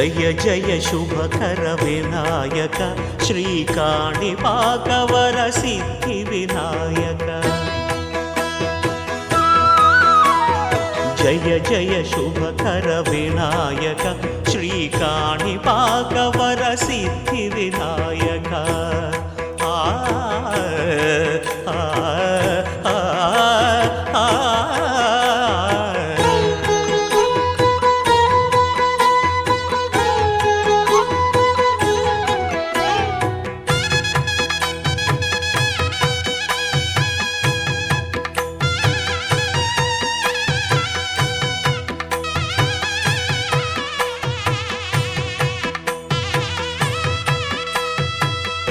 జయ జయ శుభకర వినాయక శ్రీకాణిపాకవర సిద్ధి వినాయక జయ జయ శుభకర వినాయక శ్రీకాణిపాకవర సిద్ధి వినాయక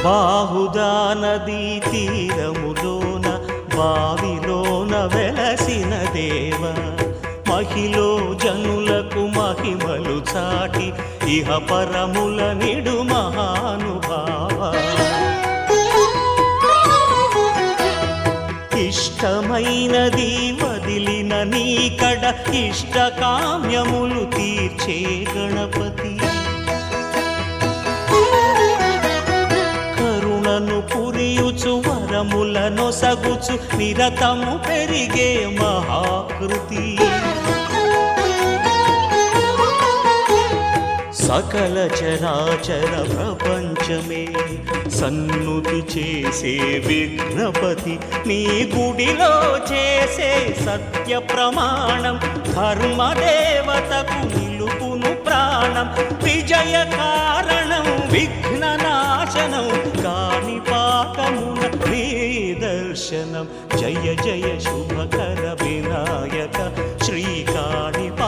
బాహుదా నదీ తీరములోన బావిలోన వెలసిన దేవ మహిలో జనులకు మహిమలు చాటి ఇహ పరముల నిడు మహానుభావ ఇష్టమైనది వదిలిన నీకడ ఇష్టకామ్యములు తీర్చే గణపతి పురియుచు వరములను సగుచు నిరతము పెరిగే మహాకృతి సకల చరాచర ప్రపంచమే సన్నుతి చేసే విఘ్నపతి నీ గుడిలో చేసే సత్య ప్రమాణం ధర్మదేవతకు నిలుపును ప్రాణం విజయ కారణం విఘ్న నాశనం కాణిపాకమున నీ దర్శనం జయ జయ శుభకర వినాయక శ్రీకాణిపాకవర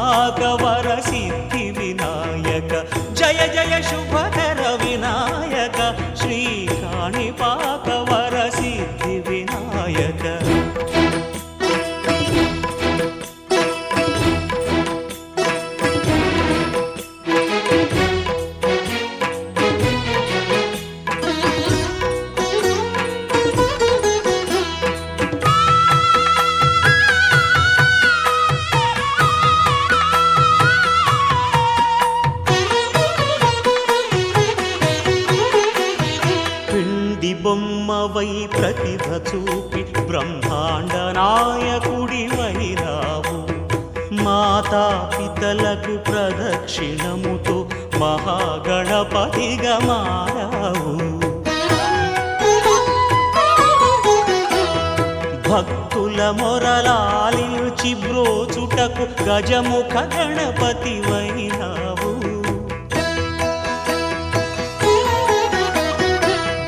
సిద్ధి వినాయక జయ జయ శుభకర వినాయక శ్రీకాణిపాకవర సిద్ధి వినాయక బొమ్మవై ప్రతిభ చూపి బ్రహ్మాండ నాయకుడివైనావు మాతా పితలకు ప్రదక్షిణముతో మహాగణపతిగా మారావు భక్తుల మొరలాలించి బ్రోచుటకు గజముఖ గణపతివైనావు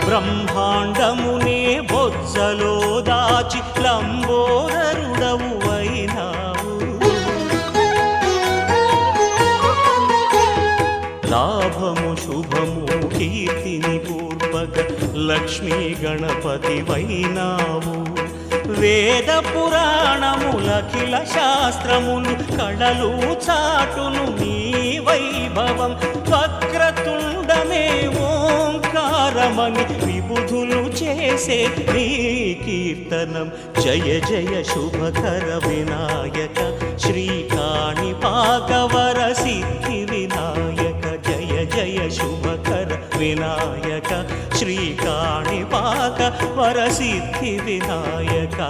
బ్రహ్మాండమునే బొజ్జలో దాచి లంబోదరుడవు అయినావు లాభము శుభము కీర్తిని పూర్వక లక్ష్మీ గణపతి వైనావు వేద పురాణములఖిల శాస్త్రములు కళలు చాటును నీ వైభవం వక్రతుండమే ఓంకారమని విబుధులు చేసే నీ కీర్తనం జయ జయ శుభకర వినాయక శ్రీకాణిపాకవర సిద్ధి వినాయక జయ జయ శుభకర వినాయక శ్రీకాణిపాకవర సిద్ధి వినాయక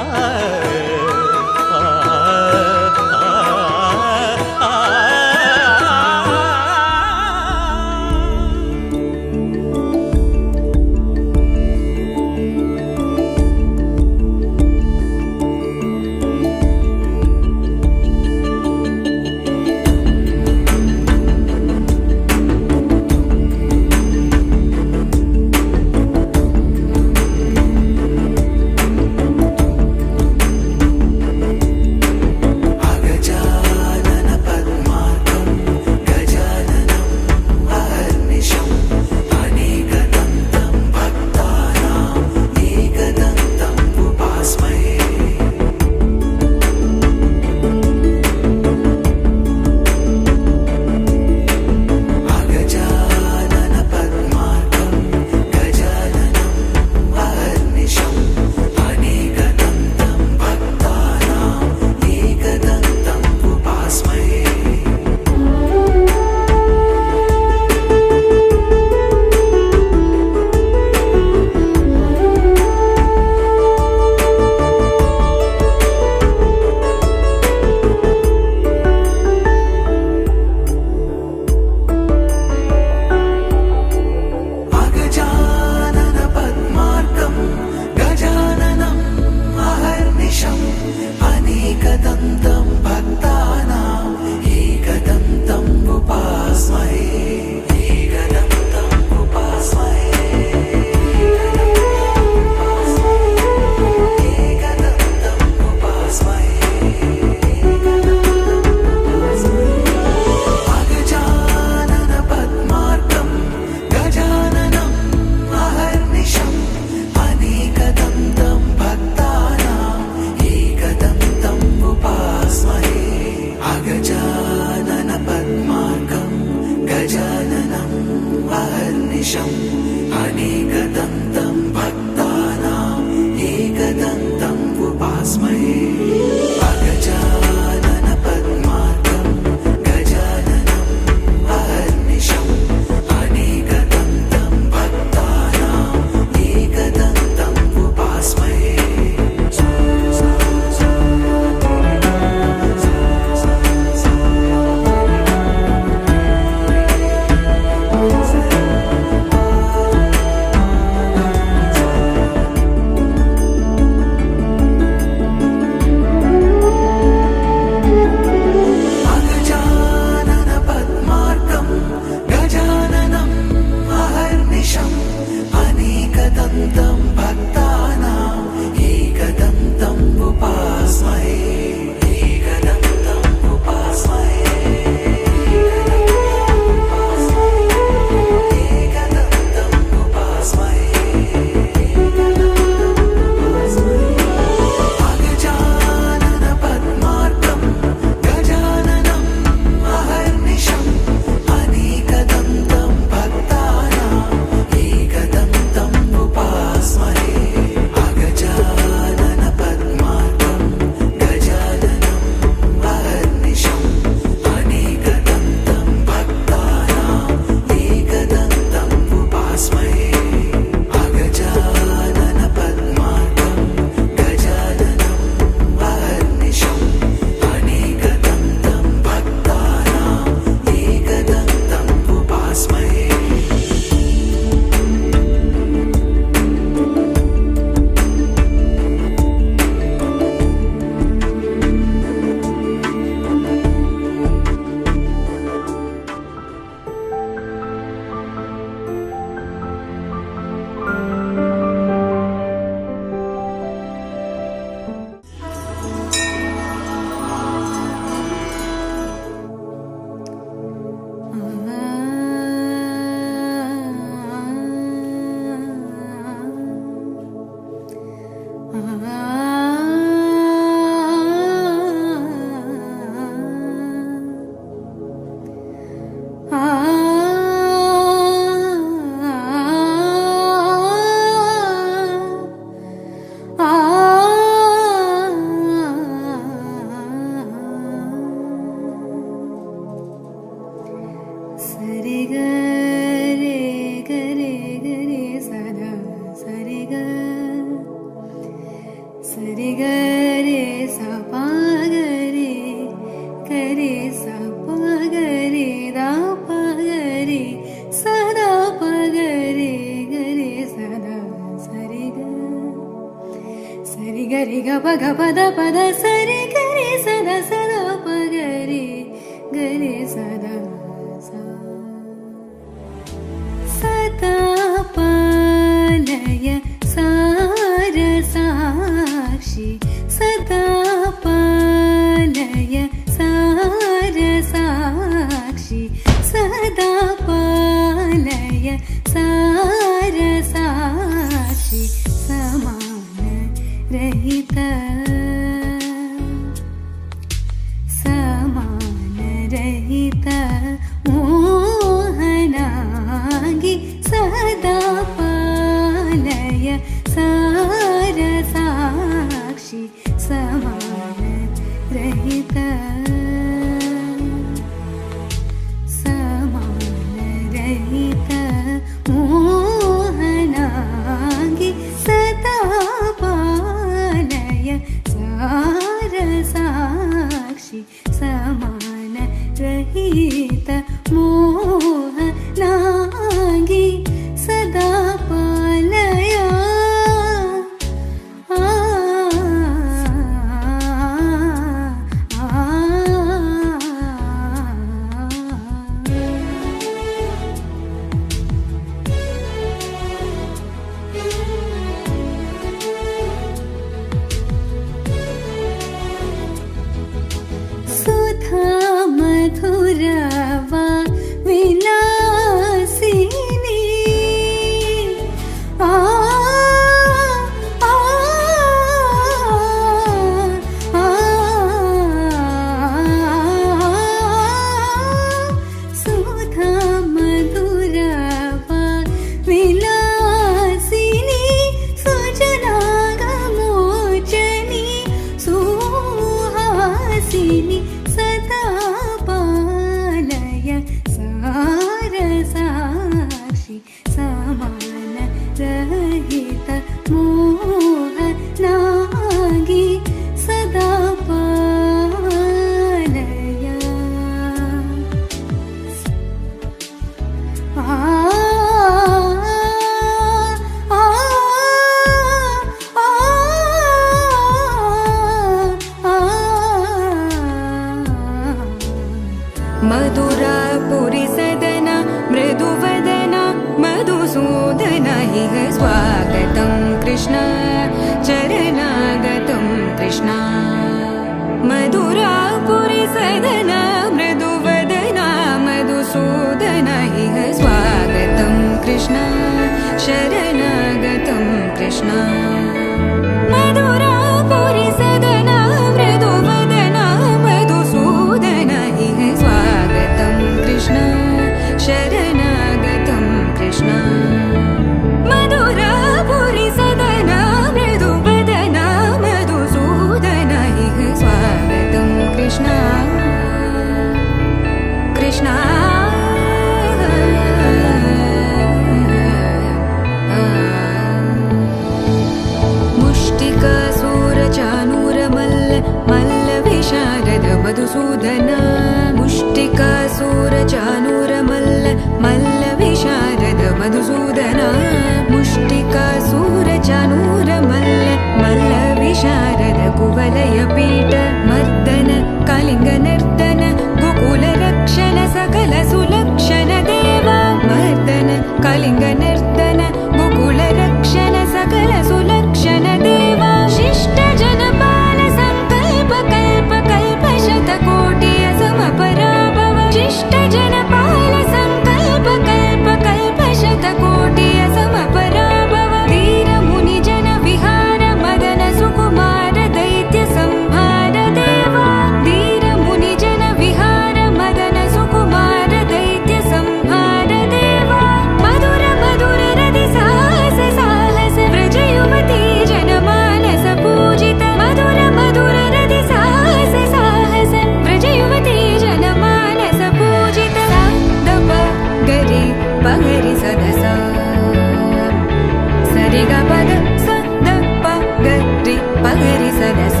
పద స ద ప గ రి ప గ రి స ద స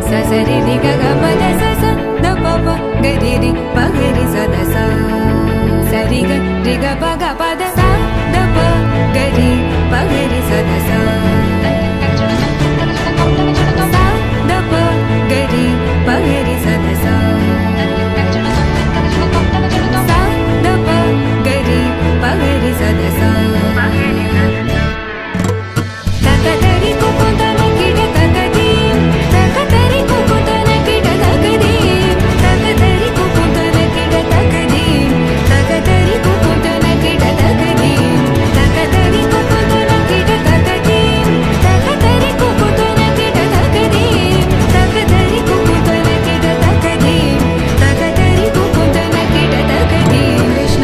స స రి రి గ గ ప ద స స ద ప ప గ రి రి ప గ రి స ద స స రి గ రి గ ప గ ప ద స ద ప గ రి ప గ రి స ద స పగరి సదస సదప గరి పగరి సదస తకదరి కుకుతన కిడ తకది తకదరి కుకుతన కిడ తకది తకదరి కుకుతన కిడ తకది తకదరి కుకుతన కిడ తకది తకదరి కుకుతన కిడ తకది తకదరి కుకుతన కిడ తకది తకదరి కుకుతన కిడ తకది తకదరి కుకుతన కిడ తకది కృష్ణ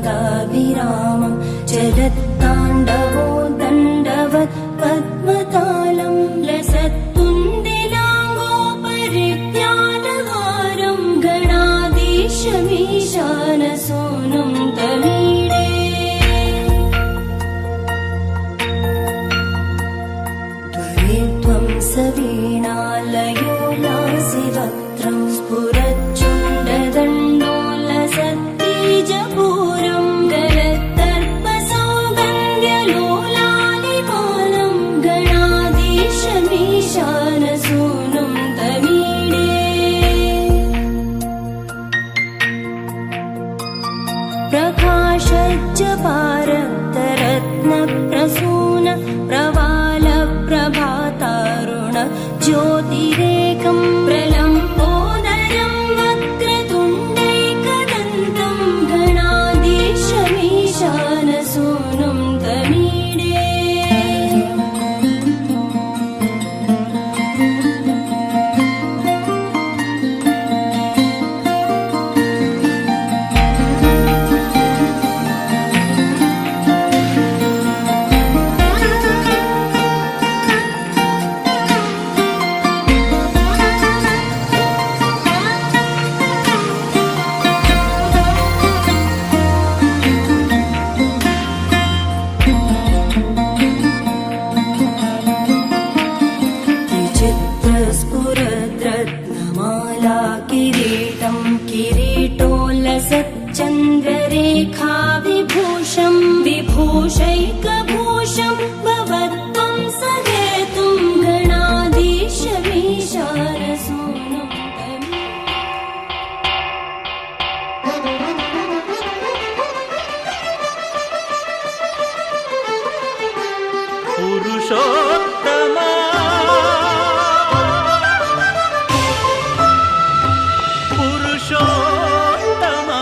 रणक्षुद्रघण्टानुनादाभिरामं चलत्ताण्डवो दण्डवत् पद्मतालं लसत्तुन्दिलाङ्गोपरिज्ञानहारं गणाधीशमीशानसूनुं तमीडे त्वरित्वं सवीणालयो नासिवक्त्रं स्फुरच्चुण्डदण्डोलसत्तीजपूरं गलत्तर्पसौगन्ध्यलोलालिपालं गणाधीशमीशानसूनुं तमीडे प्रकाशज्ज पारक्तरत्नप्रसून प्रवालप्रभातारुण ज्योतिरेकं प्रलम्बोदरं वक्रतुण्डैकदन्तं गणाधीशमीशानसूनुं तमीडे विचित्रस्फुरद्रत्नमाला किरीटं किरीटोल्लसच्चन्द्ररेखा विभूषं विभूषैकभूषं भवत्वं सहेतुं गणाधीशमीशानसूनुं तमीडे పురుషోత్తమా పురుషోత్తమా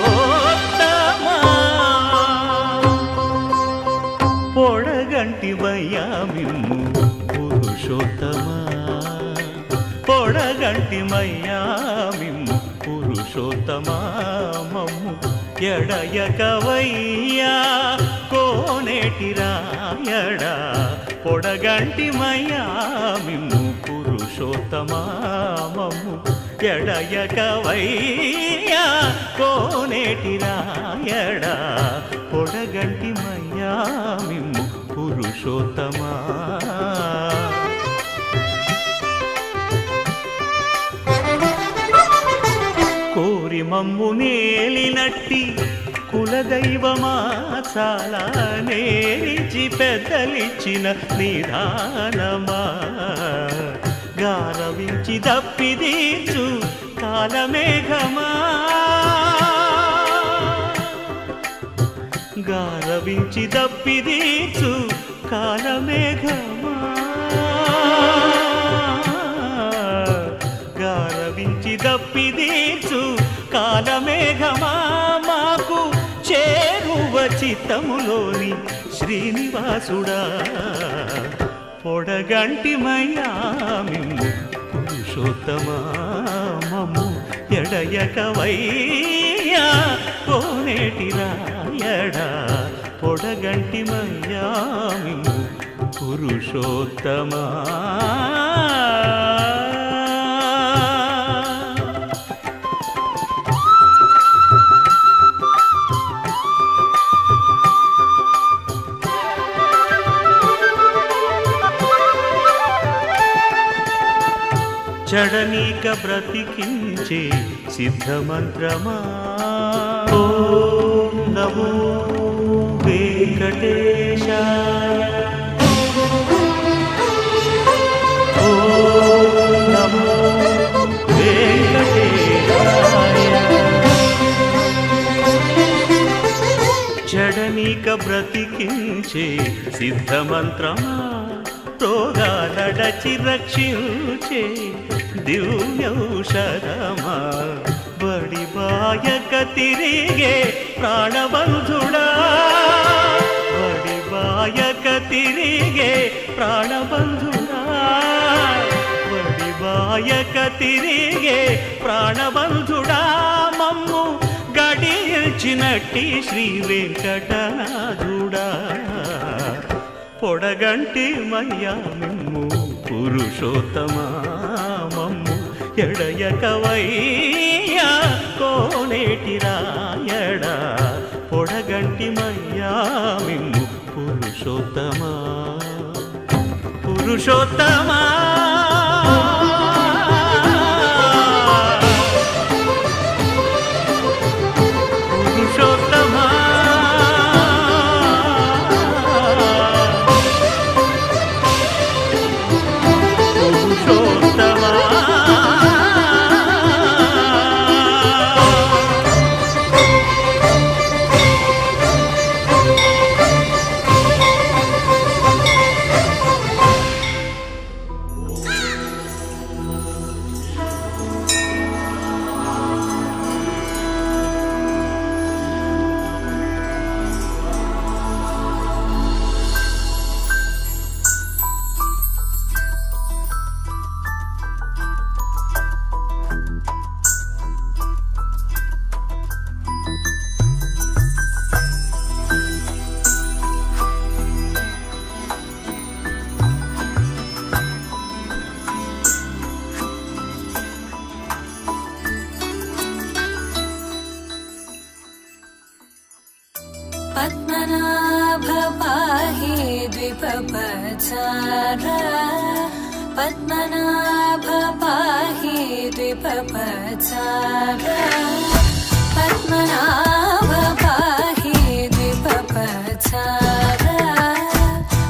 పురుషోత్తమా పొడగంటివయ్యా మిమ్ము పురుషోత్తమా పొడగంటిమయ్యా మిమ్ము పురుషోత్తమా మమ్ము ఎడయకవయ్యా కోనేటి రాయడా పొడగంటిమయ్యా మిమ్ము పురుషోత్తమా మమ్ము ఎడయకవయ్యా కోనేటి రాయడా పొడగంటిమయ్యా మిమ్ము పురుషోత్తమా కోరి మమ్ము నేలినట్టి కులదైవమా చాలా నేరిచి పెద్దలిచ్చిన నిదానమా గారవించి దప్పిదీర్చు కాలమేఘమా గారవించి దప్పిదీర్చు కాలమేఘమా గారవించి దప్పిదీర్చు కాలమేఘమా మాకు చేరువ చిత్తములోని శ్రీనివాసుడా పొడగంటిమయ్యా మిమ్ము పురుషోత్తమా మమ్ము ఎడయకవయ్యా కోనేటి రాయడా పొడగంటిమయ్యా మిమ్ము పురుషోత్తమా చడనీక బ్రతికించే సిద్ధమంత్రమా ఓం నమో వెంకటేశాయ ఓం నమో వెంకటేశాయ చడనీక బ్రతికించే సిద్ధమంత్రమా రోగాలడచి రక్షించే దివ్యౌషధమా బడి బాయక తిరిగే ప్రాణబంధుడా బడి బాయక తిరిగే ప్రాణబంధుడా బడి బాయక తిరిగే ప్రాణబంధుడా మమ్ము గడిచినట్టి శ్రీ వెంకటనాథుడా పొడగంటి మయ్యా మిమ్ము పురుషోత్తమా మమ్ము ఎడయకవయ్యా కోనేటి రాయడా పొడగంటి మయ్యా మిమ్ము పురుషోత్తమా పురుషోత్తమా పురుషోత్తమా पद्मनाभ पाहि द्विपपचार पद्मनाभ पाहि द्विपपचार पद्मनाभ पाहि द्विपपचार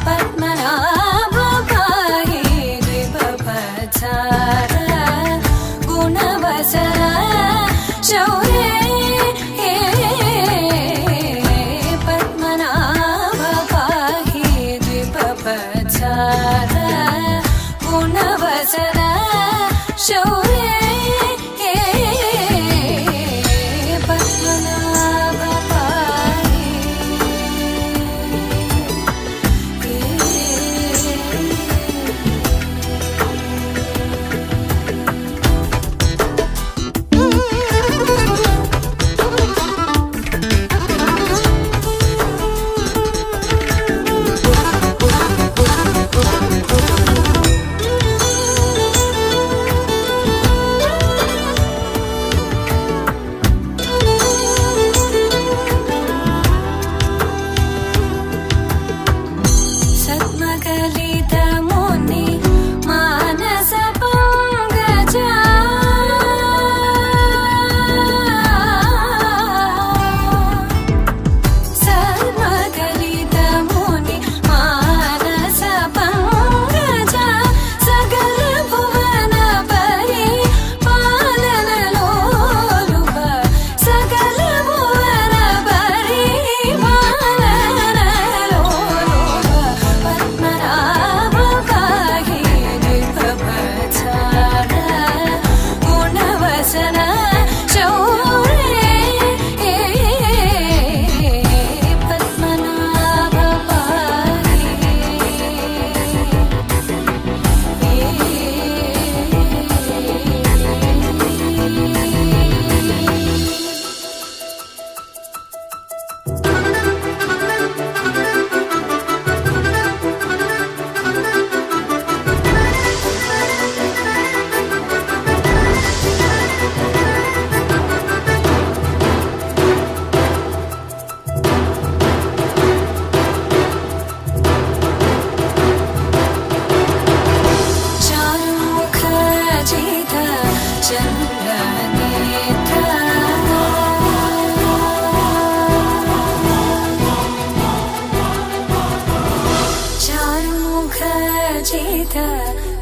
पद्मनाभ पाहि द्विपपचार गुणवचन शौर्ये गुणवचन शौर्ये पद्मनाभ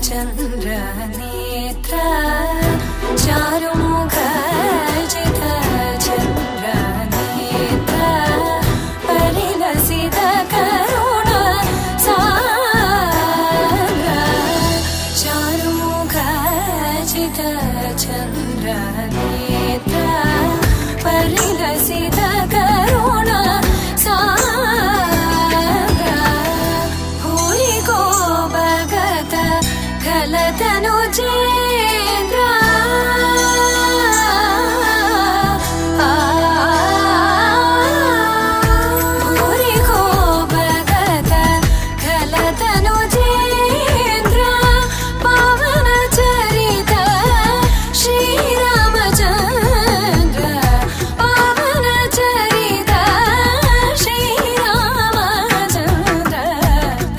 चन्द्रनेत्र चारुमुखजित चन्द्रनेत्र परिलसित करुण सान्द्र चारुमुखजित चन्द्रनेत्र परिलसित करुण सान्द्र भूरि को भगत खलतनुजेन्द्र भूरि को भगत खलतनुजेन्द्र पावन चरित श्रीरामचन्द्र पावन चरित श्रीरामचन्द्र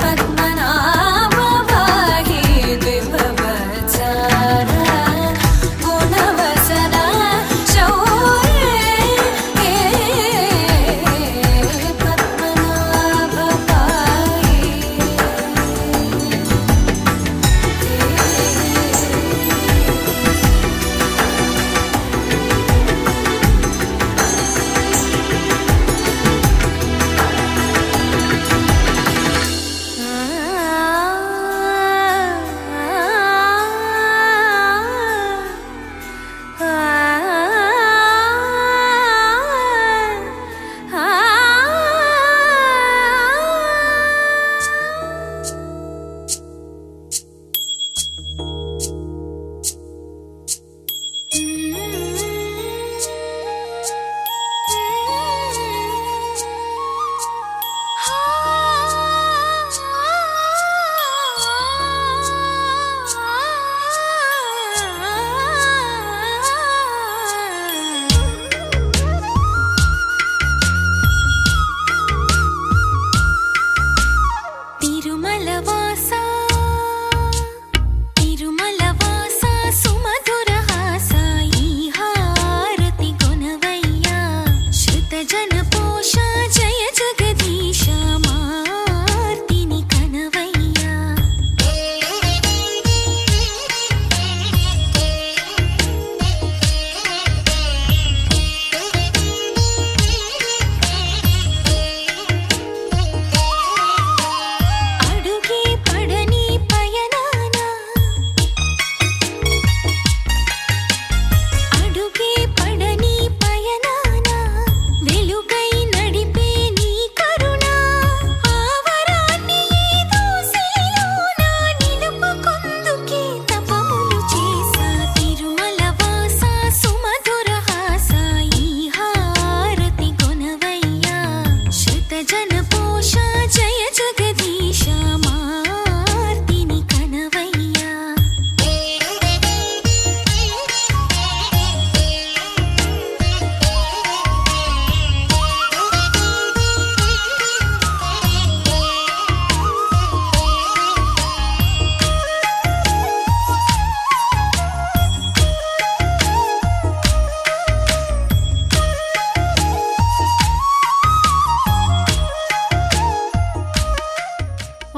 पद्मनाभ पाहि द्विभवत्सर गुणवसन शौर्ये पद्मनाभ पाहि తిరుమలవాసా తిరుమలవాసా సుమధురహాసా ఈ హారతి కొనవయ్యా శృతజన పోష జయ జగదీశ మార్తిని కనవయ్యా అడుగే పడని పయనాన అడుగే పడని పయనాన వెలుగై నడిపే నీ కరుణ ఆవరాన్ని ఏదో శిలలోన నిలుపుకొందుకే తపములు చేసా తిరుమలవాసా సుమధురహాసా ఈ హారతి కొనవయ్యా శృతజన పోష జయ జగదీశ మార్తిని కనవయ్యా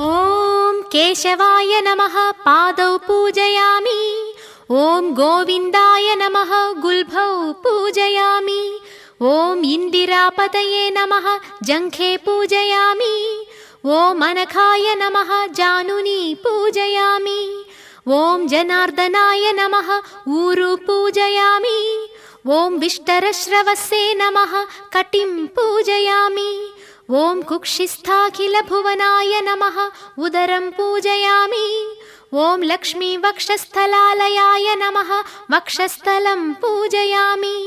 ఓం కేశవాయ నమః పాదౌ పూజయామి ఓం గోవిందాయ నమః గుల్భౌ పూజయామి ఓం ఇందిరాపతయే నమః జంఘే పూజయామి ఓం అనఘాయ నమః జానుని పూజయామి ఓం జనార్దనాయ నమః ఊరు పూజయామి ఓం విష్టరశ్రవస్సే నమః కటిం పూజయామి ఓం కుక్షిస్థాఖిలభువనాయ నమః ఉదరం పూజయామి ఓం లక్ష్మీ వక్షస్థలాలయాయ నమః వక్షస్థలం పూజయామి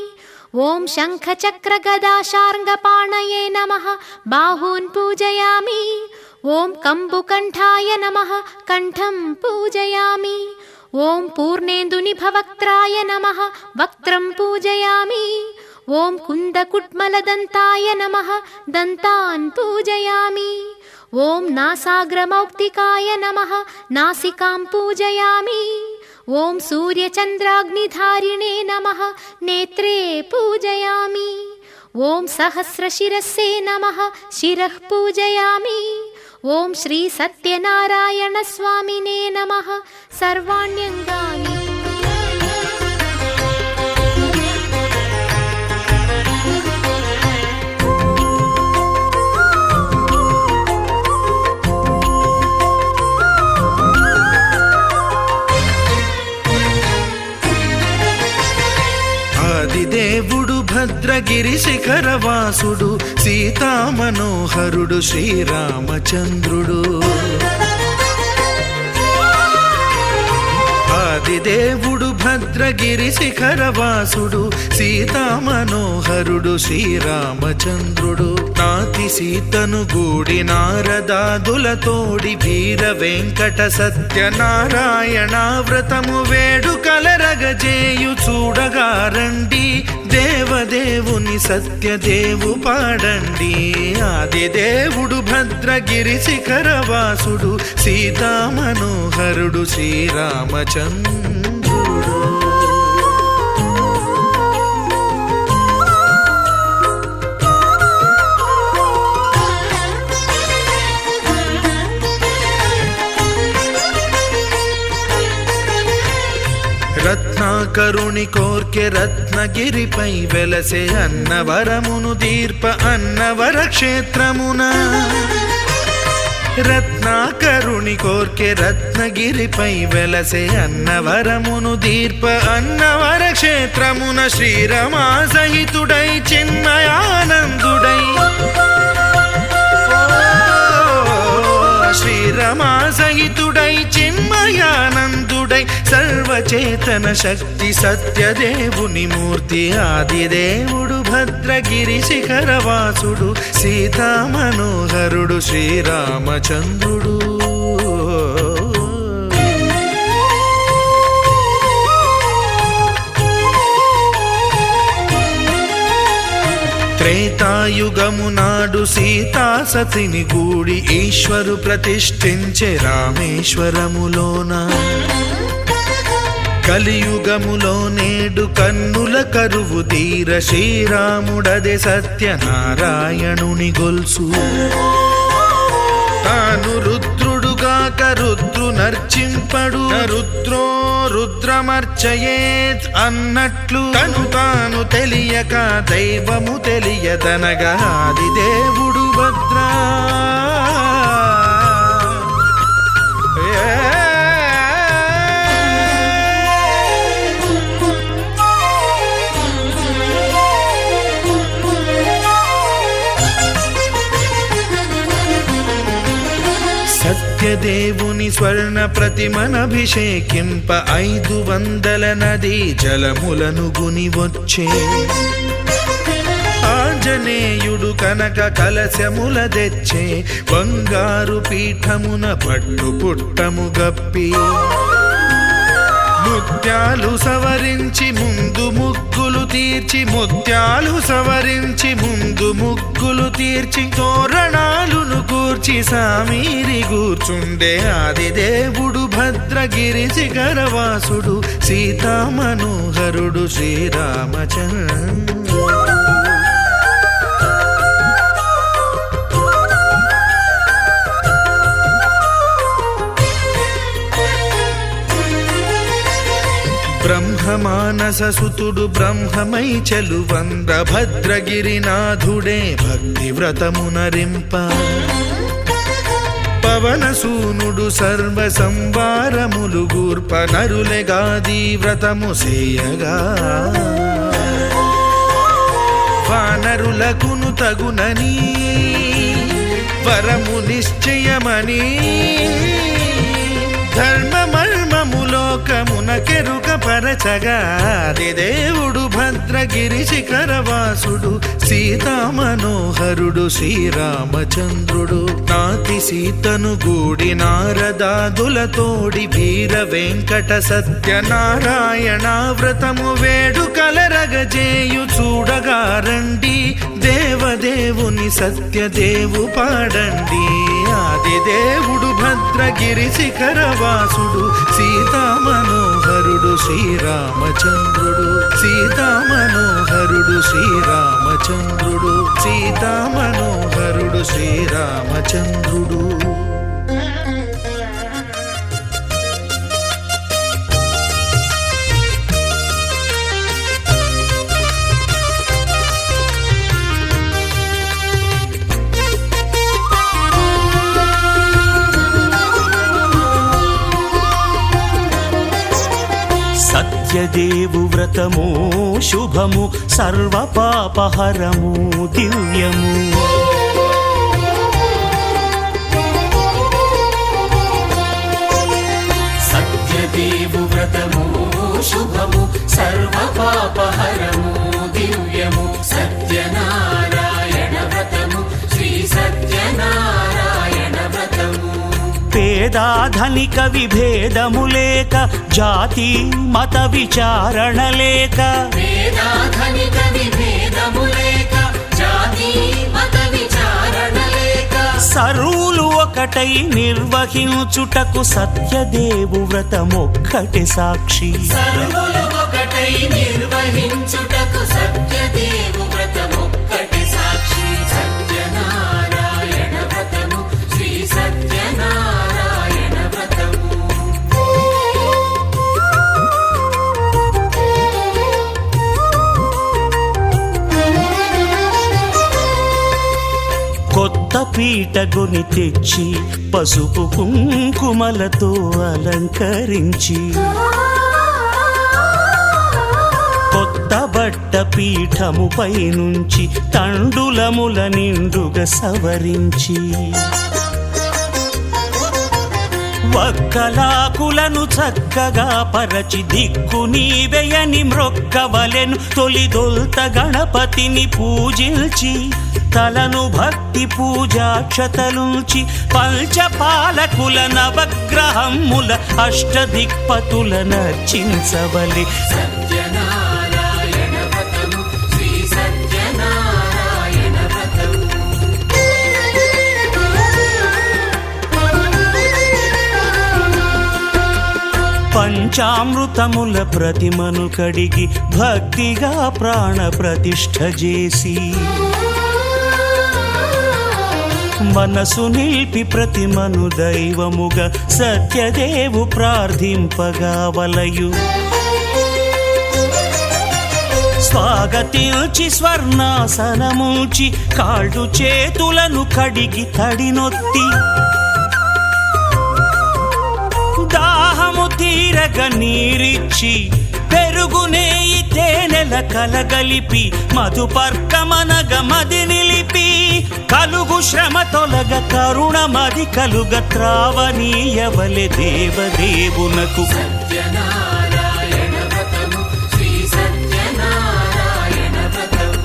ఓం శంఖచక్రగదాశార్ంగపాణయే నమః బాహూన్ పూజయామి ఓం కంబుకంఠాయ నమః కంఠం పూజయామి ఓం పూర్ణేందునిభవక్త్రాయ నమః వక్త్రం పూజయామి ఓం కుందకుట్మలదంతాయ నమః దంతాన్ పూజయామి ఓం నాసాగ్రమౌక్తికాయ నమః నాసికాం పూజయామి ఓం సూర్యచంద్రాగ్నిధారిణే నమః నేత్రే పూజయామి ఓం సహస్రశిరస్సే నమః శిరః పూజయామి ఓం శ్రీ సత్యనారాయణ స్వామినే నమః. సర్వాణ్యంగాని ఆదిదేవుడు భద్రగిరి శిఖరవాసుడు సీతామనోహరుడు శ్రీరామచంద్రుడు. ఆదిదేవుడు భద్రగిరి శిఖరవాసుడు సీతామనోహరుడు శ్రీరామచంద్రుడు. నాతి సీతను గూడి నారదాదులతోడి వీర వెంకట సత్యనారాయణ వ్రతము వేడుకలరగజేయు చూడగారండి. దేవదేవుని సత్యదేవు పాడండి. ఆదిదేవుడు భద్రగిరి శిఖరవాసుడు సీతామనోహరుడు శ్రీరామచంద్రుడు. రత్నాకరుని కోర్కె రత్నగిరిపై వెలసే అన్నవరమును దీర్ప అన్నవర క్షేత్రమున. రత్నాకరుని కోర్కె రత్నగిరిపై వెలసే అన్నవరమును దీర్ప అన్నవర క్షేత్రమున. శ్రీరమా సహితుడై చిన్మయానందుడై శ్రీరమా సహితుడై చిన్మయానందుడై సర్వచేతన శక్తి సత్యదేవుని మూర్తి. ఆదిదేవుడు భద్రగిరి శిఖరవాసుడు సీతామనోహరుడు శ్రీరామచంద్రుడు. త్రేతాయుగము నాడు సీతా సతిని గూడి ఈశ్వరు ప్రతిష్ఠించే రామేశ్వరములోన. కలియుగములో నేడు కన్నుల కరువు తీర శ్రీరాముడదే సత్యనారాయణుని గొల్సు. తాను రుద్రుడుగాక రుద్రు నర్చింపడు రుద్రో రుద్రమర్చయేత్ అన్నట్లు తను తాను తెలియక దైవము తెలియదనగా ఆదిదేవుడు భద్రా. సత్యదేవుని స్వర్ణ ప్రతిమనభిషేకింప 500 నదీ జలములను గుని వచ్చే. ఆంజనేయుడు కనక కలశముల తెచ్చే బంగారు పీఠమున పట్టు పుట్టము గప్పి. ముత్యాలు సవరించి ముందు ముగ్గులు తీర్చి ముత్యాలు సవరించి ముందు ముగ్గులు తీర్చి తోరణాలును కూర్చి సామీరి కూర్చుండే. ఆదిదేవుడు భద్రగిరి శిఖరవాసుడు సీతామనోహరుడు శ్రీరామచంద్రుడు. బ్రహ్మమానస సుతుడు బ్రహ్మమై చెలువంద్ర భద్రగిరినాథుడే భక్తి వ్రతమునరింప. పవనసూనుడు సర్వ సంవారములు గూర్ప నరులెగాది వ్రతము సేయగా. వానరులకును తగునని వరము నిశ్చయమని ధర్మమర్మములోకమునకెరుక పరచగా. ఆదిదేవుడు భద్రగిరి శిఖరవాసుడు సీతామనోహరుడు శ్రీరామచంద్రుడు. నాతి సీతను గూడి నారదాదులతోడి వీర వెంకట సత్యనారాయణ వ్రతము వేడుకలరగజేయు చూడగారండి. దేవదేవుని సత్యదేవు పాడండి. ఆదిదేవుడు భద్రగిరి శిఖరవాసుడు సీతామనోహరుడు శ్రీరామచంద్రుడు. సీతామనోహరుడు శ్రీరామచంద్రుడు. సీతామనోహరుడు శ్రీరామచంద్రుడు. సత్యదేవు వ్రతము శుభము సర్వపాపహరము దివ్యము. సత్యదేవు వ్రతము శుభము సర్వపాపహరము దివ్యము. సత్యనారాయణ వ్రతము శ్రీ సత్యనారాయణ వ్రతము. పేదాధనిక విభేదము లేక జాతి మత విచారణ లేక పేదాధనిక విభేదము లేక జాతి మత విచారణ లేక సర్వులు ఒకటై నిర్వహించుటకు సత్యదేవు వ్రతమొక్కటి సాక్షి. సర్వులు ఒకటై నిర్వహించుటకు సత్యదేవు వ్రతమొక్కటి సాక్షి. సత్యనారాయణ వ్రతము శ్రీ సత్యనారాయణ వ్రతము. కొత్త పీటగుని తెచ్చి పసుపు కుంకుమలతో అలంకరించి కొత్త బట్ట పీఠముపై నుంచి తండులముల నిండుగా సవరించి వక్కలాకులను చక్కగా పరచి దిక్కు నీవెయని మ్రొక్కవలెను. తొలిదొల్త గణపతిని పూజించి తలను భక్తి పూజాక్షతలుంచి పంచపాలకుల నవగ్రహముల అష్టదిక్పతుల నర్చించవలె. సత్యనారాయణ వ్రతము శ్రీ సత్యనారాయణ వ్రతము. పంచామృతముల ప్రతిమను కడిగి భక్తిగా ప్రాణ ప్రతిష్ఠ చేసి మనసు నిలిపి ప్రతిమను దైవముగా సత్యదేవు ప్రార్థింపగా వలయు. స్వాగతించి స్వర్ణాసనముంచి కాళ్ళు చేతులను కడిగి తడినొత్తి దాహము తీరగ నీరిచ్చి పెరుగునేయి తేనెల కలగలిపి మధుపర్కమనగ మది నిలిపి కలుగు శ్రమ తొలగ కరుణ మది కలుగ త్రావనీయవలె దేవదేవునకు. సత్యనారాయణ వ్రతము శ్రీ సత్యనారాయణ వ్రతము.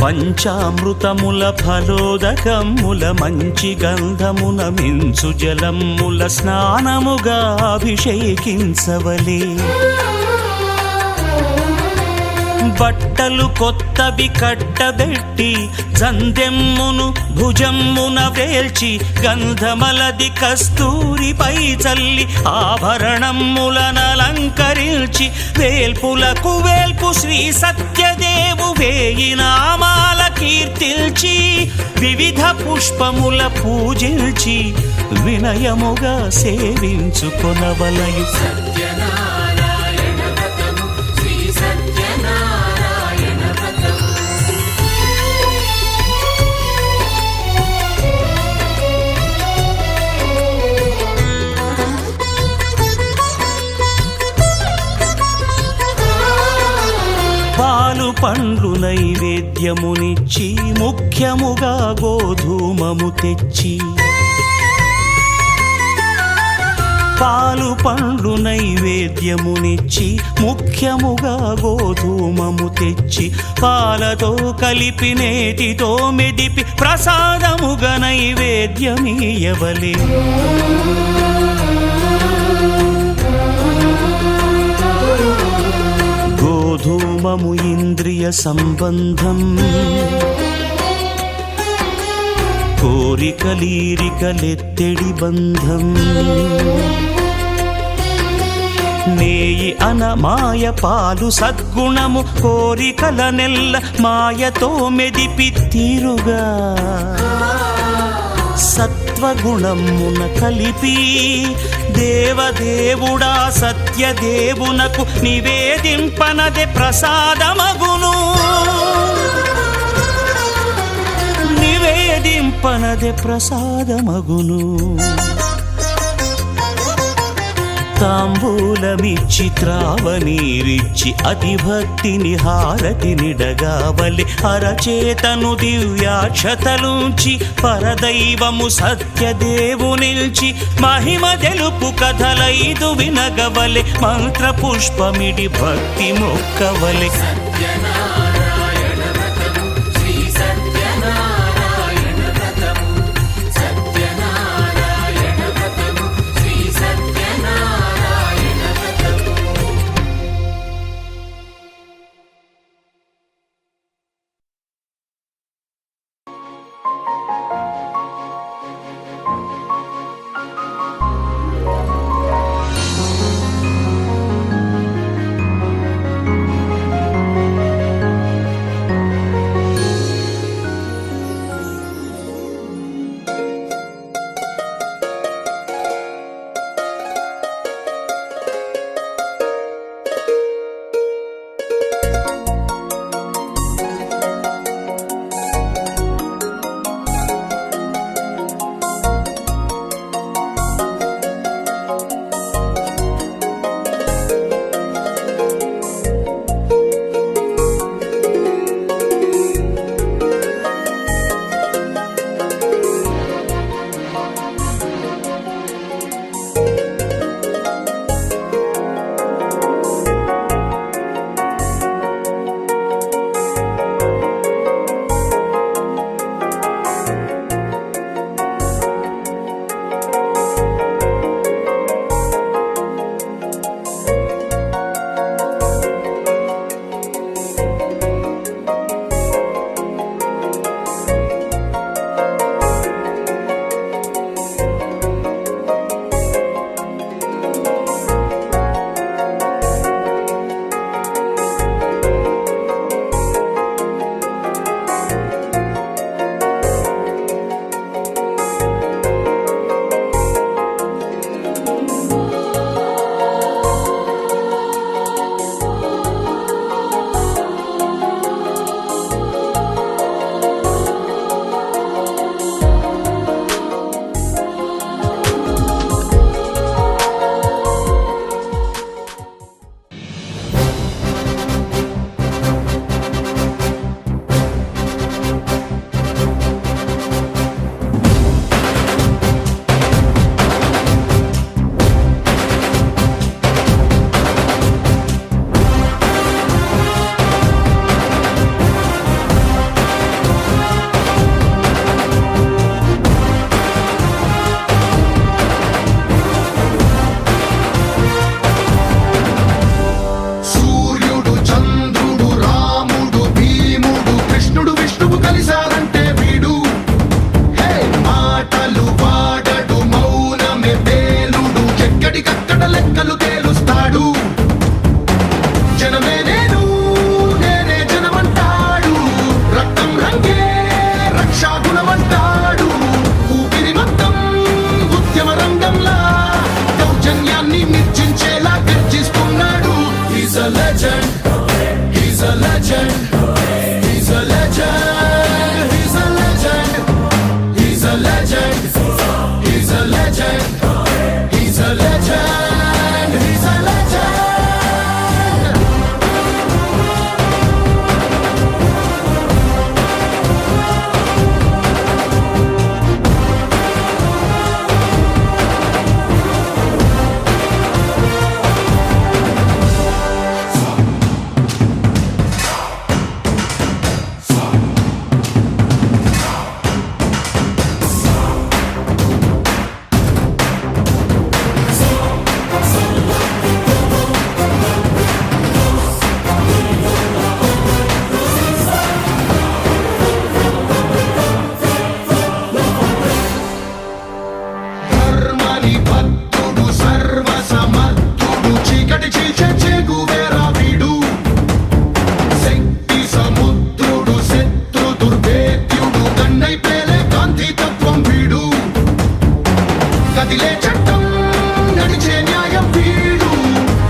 పంచామృతముల ఫలోదకముల మంచి గంధమున మించు జలముల స్నానముగా అభిషేకించవలే. బట్టలు కొత్తవి కట్టబెట్టి జందెమ్మును భుజమ్మున వేల్చి గంధమలది కస్తూరిపై చల్లి ఆభరణములనలంకరించి వేల్పులకు వేల్పు శ్రీ సత్యదేవు వేయి నామాల కీర్తిల్చి వివిధ పుష్పముల పూజించి వినయముగా సేవించుకొనవలయు. సత్యనారాయణ వ్రతము శ్రీ సత్యనారాయణ వ్రతము. పాలు పండ్లు నైవేద్యమునిచ్చి ముఖ్యముగా గోధూమము తెచ్చి పాలు పండ్లు నైవేద్యమునిచ్చి ముఖ్యముగా గోధూమము తెచ్చి పాలతో కలిపి నేతితో మెదిపి ప్రసాదముగా నైవేద్యమీయవలే. గోధూమము ఇంద్రియ సంబంధం కోరికలీరికలెత్తెడి బంధం నేయి అనమాయ పాలు సద్గుణము కోరికల నెల్ల మాయతో మెదిపి తీరుగా సత్య సత్వగుణమున కలిపి దేవదేవుడా సత్యదేవునకు నివేదింపనదే ప్రసాదమగును. నివేదింపనదే ప్రసాదమగును. తాంబూలమిచ్చి త్రావనీరిచ్చి అతిభక్తిని హారతి నిడగావలి అరచేతను దివ్యాక్షతలుంచి పరదైవము సత్యదేవునిల్చి మహిమ తెలుపు కథలైదు వినగవలె మంత్ర పుష్పమిడి భక్తి మొక్కవలె. సత్యనారాయణ వ్రతము శ్రీ సత్యనారాయణ వ్రతము సత్యనారాయణ వ్రతము శ్రీ సత్యనారాయణ వ్రతము.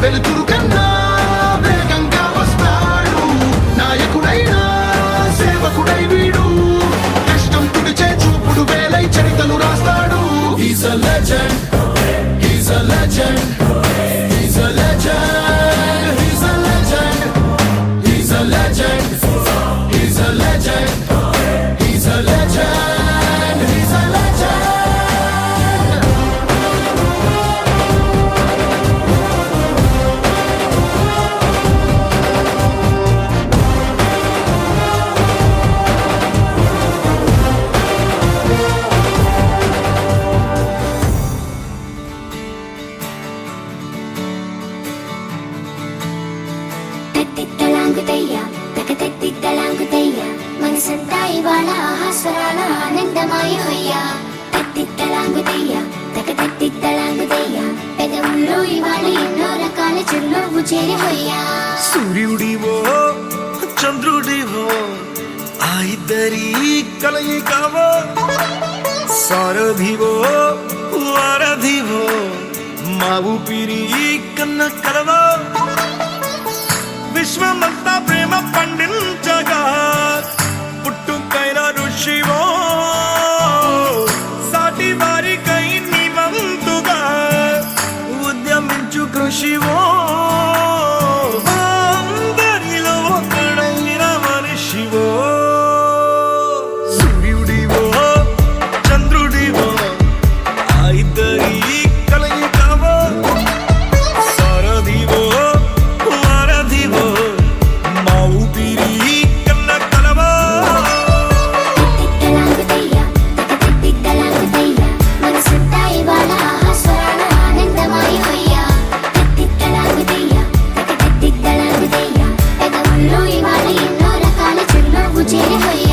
వెలుతురు కన్నా వేగంగా వస్తాడు నాయకుడైనా సేవకుడై వీడు కష్టం తుడిచే చూపుడు వేలై చరితలు రాస్తాడు He's a legend He's a legend He's a legend He's a legend He's a legend He's a legend He's a legend He's a legend తత్తిత్తలాంగుతయ్య తకతత్తిత్తలాంగుతయ్య మనసంతా ఇవాళ ఆహాస్వరాల ఆనందమాయ హొయ్య తత్తిత్తలాంగుతయ్య తకతత్తిత్తలాంగుతయ్య పెదవుల్లో ఇవాళ ఎన్నో రకాల చిరునవ్వు చేరి హొయ్య సూర్యుడివో చంద్రుడివో ఆ ఇద్దరి కలయికవో సారథివో వారధివో మా ఊపిరి కన్న కలవో విశ్వమంతా ప్రేమ పండించగా పుట్టుకైన ఋషివో సాటి వారికై నివంతుగా ఉద్యమించు కృషివో అందరిలో ఒకడైన మనిషివో సూర్యుడివో చంద్రుడివో ఆ ఇద్దరి కలయికవో సారథివో వారధివో మా ఊపిరి కన్న కలవో తత్తిత్తలాంగుతయ్య తకతత్తిత్తలాంగుతయ్య మనసంతా ఇవాళ ఆహాస్వరాల ఆనందమాయ హొయ్య తత్తిత్తలాంగుతయ్య తకతత్తిత్తలాంగుతయ్య పెదవుల్లో ఇవాళ ఎన్నో రకాల చిరునవ్వు చేరి హొయ్య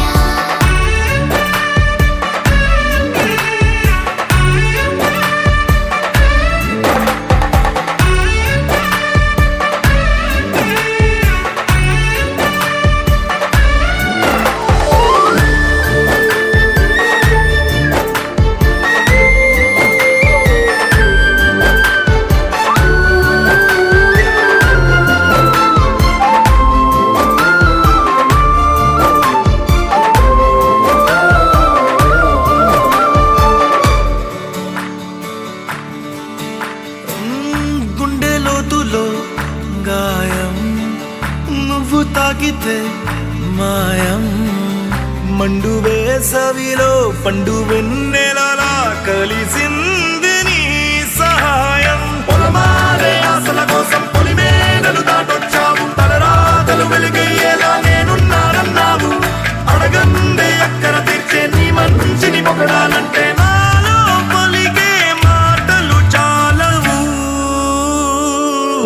గుండె లోతులో గాయం నువ్వు తాకితే మాయం మండు వేసవిలో పండు వెన్నెలలా కలిసింది నీ సహాయం పొలమారే ఆశల కోసం పొలిమేడలు దాటొచ్చావు తలరాతలు వెలుగయ్యేలా నేనున్నానన్నావు అడగందే అక్కర తీర్చే నీ మంచిని పొగడాలంటే నాలో పలికే మాటలు చాలవు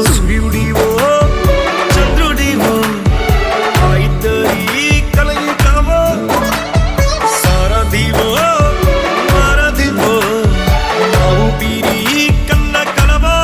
సూర్యుడివో చంద్రుడివో ఆ ఇద్దరి కలయికవో సారథివో వారధివో మా ఊపిరి కన్న కలవో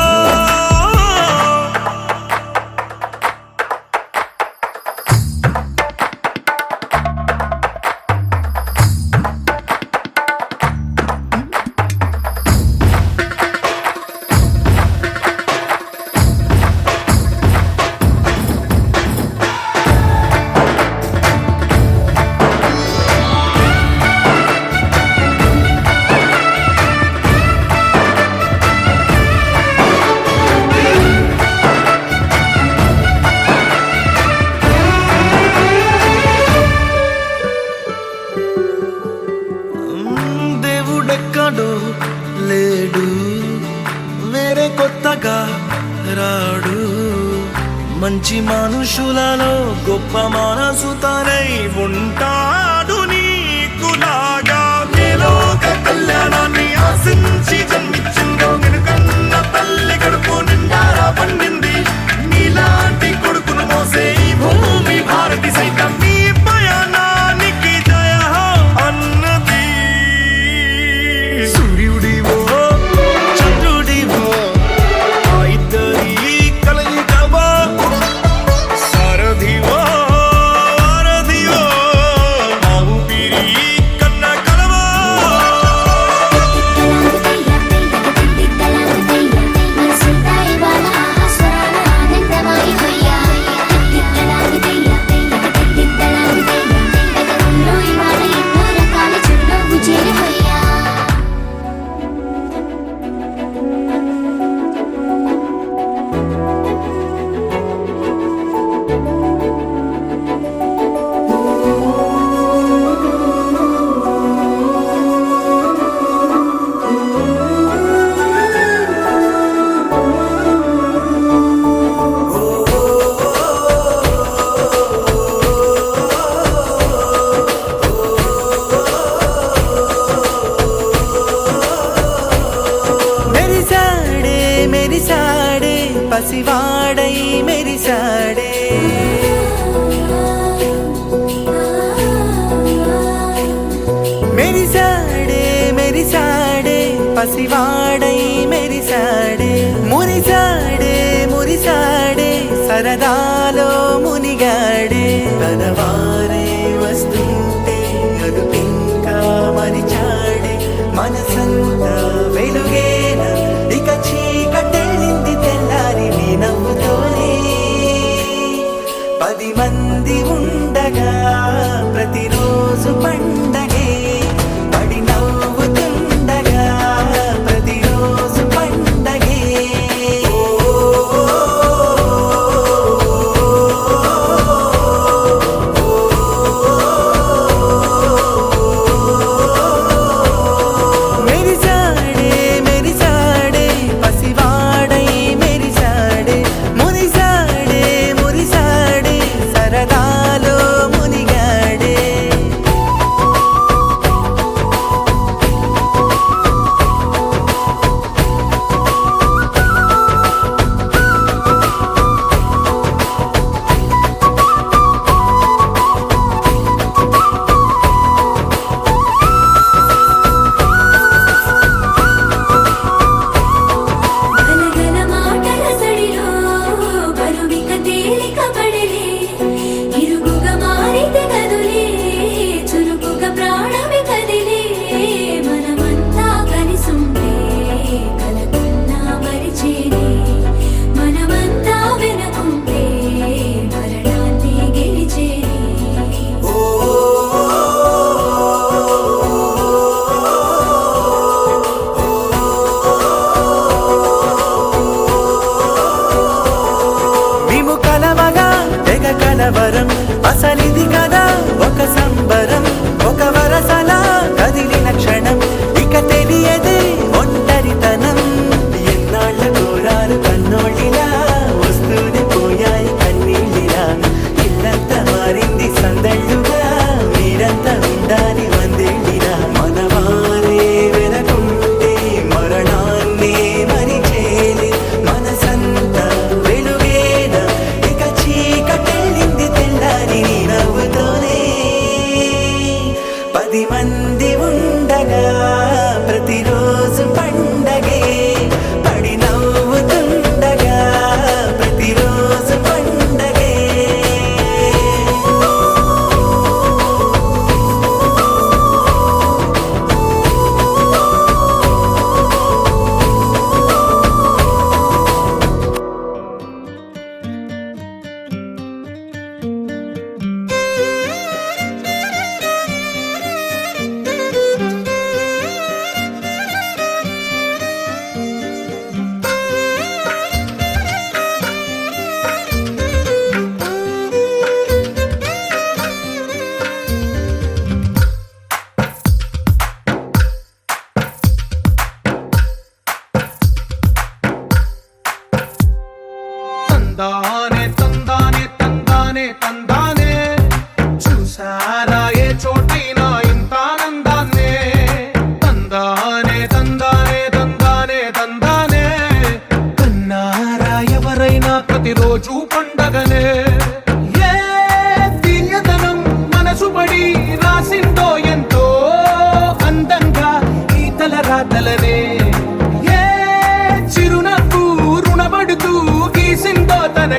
దేవుడెక్కడో లేడు వేరే కొత్తగా రాడు మంచి మనుషులలో గొప్ప మనసు తనై ఉంటాడు నీకులాగా లోక కళ్యాణాన్ని ఆశించి జన్మించిందో వెనుకన్న తల్లి కడుపు నిండారా పండింది నీలాంటి కొడుకును మోసే ఈ భూమి భారతి సైతం నీ పయనానికి జయ అన్నది సూర్యుడివో చంద్రుడివో ఆ ఇద్దరి కలయికవో సారథివో వారధివో మా ఊపిరి కన్న కలవో తత్తిత్తలాంగుతయ్య పసివాడై మెరిసాడే మెరిసాడే మెరిసాడే పసివాడై మెరిసాడే మురిసాడే మురిసాడే సరదాలో మునిగాడే తనవారే వస్తుంటే అదుపింకా మరిచాడే మనసంతా వెలుగేన ఇక చీకటెళ్ళింది తెల్లారి నీ నవ్వుతోనే 10 మంది ఉండగా ప్రతిరోజు పండగే పడి నవ్వుతుండగా ప్రతిరోజు పండగే మెరిసాడే మెరిసాడే పసివాడై మెరిసాడే మురిసాడే మురిసాడే సరదాలో మునిగాడే గలగల మాటల సడిలో బరువిక తేలిక పడలే ఇరుగుగా మారితే కదులే చురుకుగా ప్రాణమి కదిలే మనమంతా కలిసుంటే కలకున్నా మరిచేనే మనమంతా వెనకుంటే మరణాన్ని గెలిచేనే మేము కలవగా తెగ కలవరం అసలిది కదా ఒక సంబరం ఒక వరసలా కదిలిన క్షణం ఇక తెలియదే ఒంటరితనం ఎన్నాళ్ళ కోరాలు కన్నోళ్ళిలా వస్తూనే పోయాయి కన్నీళ్ళిలా ఇల్లంతా మారింది సందళ్ళుగా మీరంతా ఉండాలి వందేళ్ళిలా మనవారే వెనకుంటే మరణాన్నే మరిచేలి మనసంతా వెలుగేన ఇక చీకటెళ్ళింది తెల్లారి నీ నవ్వుతోనే 10 మంది ఉండగా ప్రతిరోజు పండగే పడి నవ్వుతుండగా ప్రతిరోజు పండగే తందానే తందానే తందానే తందానే చూసారా ఏ చోటైనా ఇంత ఆనందాన్నే తందానే తందానే తందానే తందానే కన్నారా ఎవరైనా ప్రతిరోజు పండగనే ఏ దివ్యతనం మనసు పడి రాసిందో ఎంతో అందంగా ఈ తలరాతలనే ఏ చిరునవ్వు రుణపడుతూ గీసిందో తన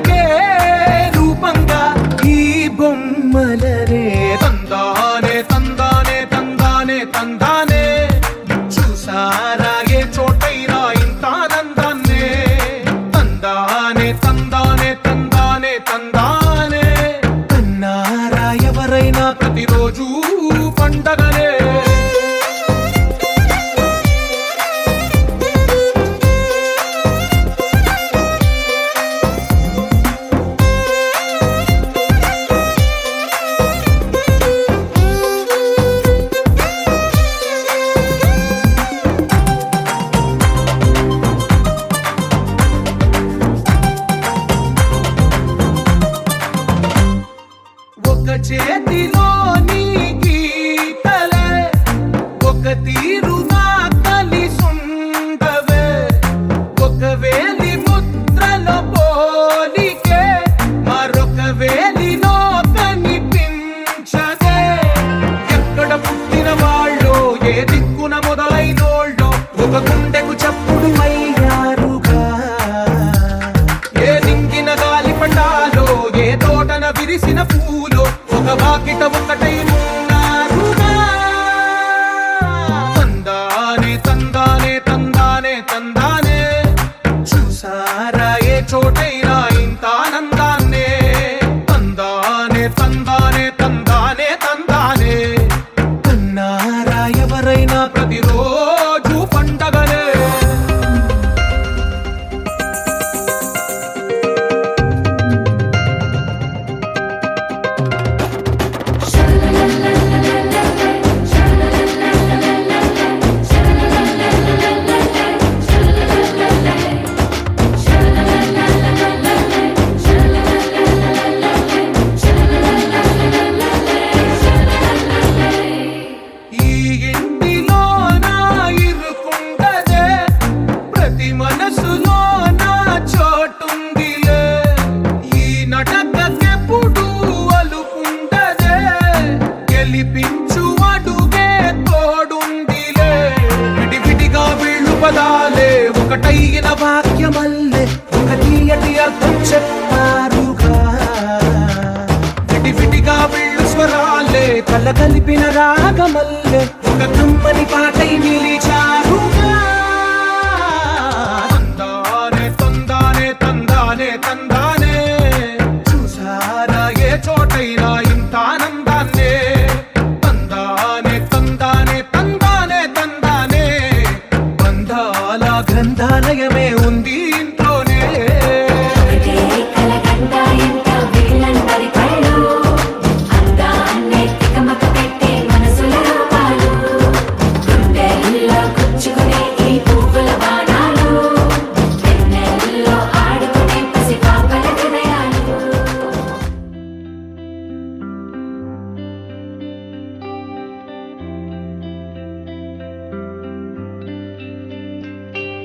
తందానే చూసారా ఏ చోటైనా ఇంత ఆనందాన్నే తందానే తందానే తందానే తందానే కన్నారా ఎవరైనా ప్రతిరోజు పండగలే ఈ ఇంటిలో నా ఇరుకుండదే ప్రతి మనసులో నా చోటుందిలే ఈ నటకెప్పుడు అలుకుండదే గెలిపించు అడుగే తోడుందిలే విడివిడిగా వీళ్ళు పదాలే ఒకటైన వాక్యమల్లే ఒక తీయటి అర్థం చెప్పారుగా విడివిడిగా వీళ్ళు స్వరాలే కల కలిపిన రాగమల్లే ఒక కమ్మని పాటై నిలిచారుగా తందానే తందానే తందానే తందానే చూసారా ఏ చోటైనా ఇంత ఆనందాన్నే తందానే తందానే తందానే తందానే బంధాల గ్రంథాలయమే ఉంది ఇంట్లోనే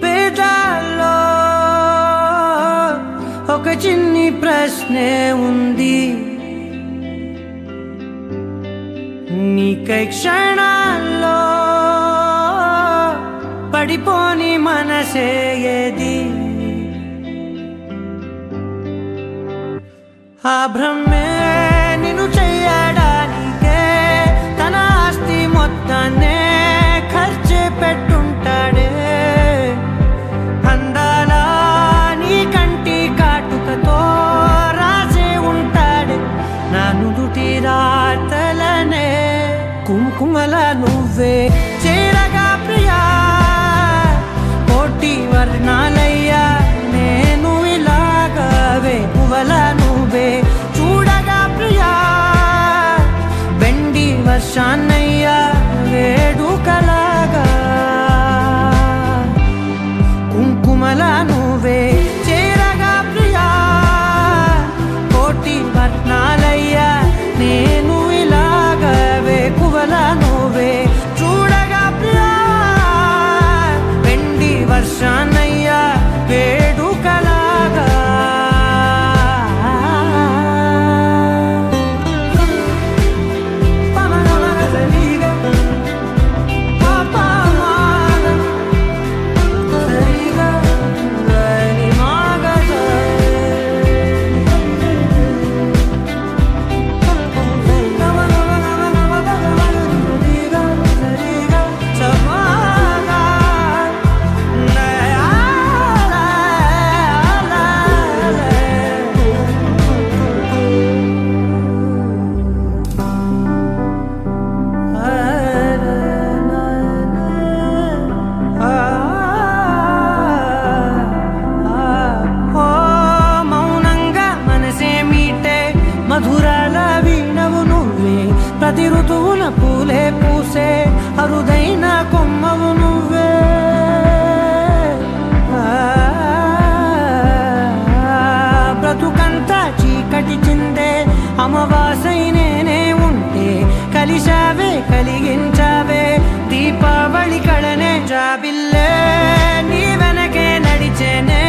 పేదాల్లో ఒక చిన్ని ప్రశ్నే ఉంది నీకై క్షణాల్లో పడిపోని మనసే ఏది ఆ భ్రమే నిన్ను చెయ్యడానికే తన ఆస్తి మొత్తాన్నే ఖర్చు పెట్టుంటాడే అందాల నీ కంటి కాటుకతో రాసే ఉంటాడే నా నుదుటి రాతలనే కుంకుమల నువ్వే చేరగా ప్రియా కోటి వర్ణాలయ్యా నేను ఇలాగవే పువ్వల నువ్వే చూడగా ప్రియా వెండి వర్షాన్నయ్యా వేడుకలాగా కుంకుమల నువ్వే చేరగా ప్రియా కోటి వర్ణాలయ్యా నేను ఇలాగవే పువ్వల నువ్వే చూడగా ప్రియా వెండి వర్షాన్నయ్యా వేడుకలాగా మధురాల వీణవు నువ్వే ప్రతి ఋతువున పూలే పూసే అరుదైన కొమ్మవు నువ్వే బ్రతుకంతా చీకటి చిందే అమావాసై నేనే ఉంటే కలిశావే కలిగించావే దీపావళి కళనే జాబిల్లే నీ వెనకే నడిచేనే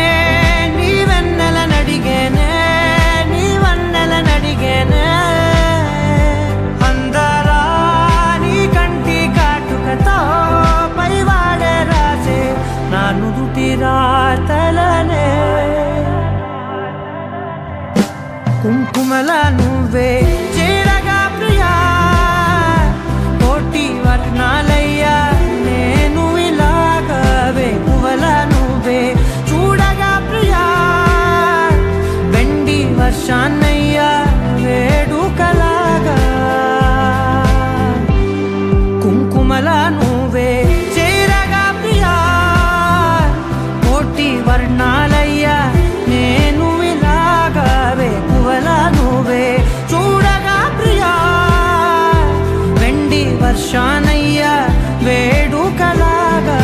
నీ వెన్నెల నడిగేనే నీ వన్నెల నడిగేనే అందరా నీ కంటి కాటుకతో పైవాడే రాసే నా నుదుటి రాతలనే కుంకుమల నువ్వే చేరగా ప్రియా కోటి వర్ణాలయ్యా నేను ఇలాగవే పువ్వల నువ్వే వర్ణాలయ్యా నేను ఇలాగా వేకువలా నువ్వే చూడగా ప్రియా వెండి వర్షానయ్యా వేడుకలాగా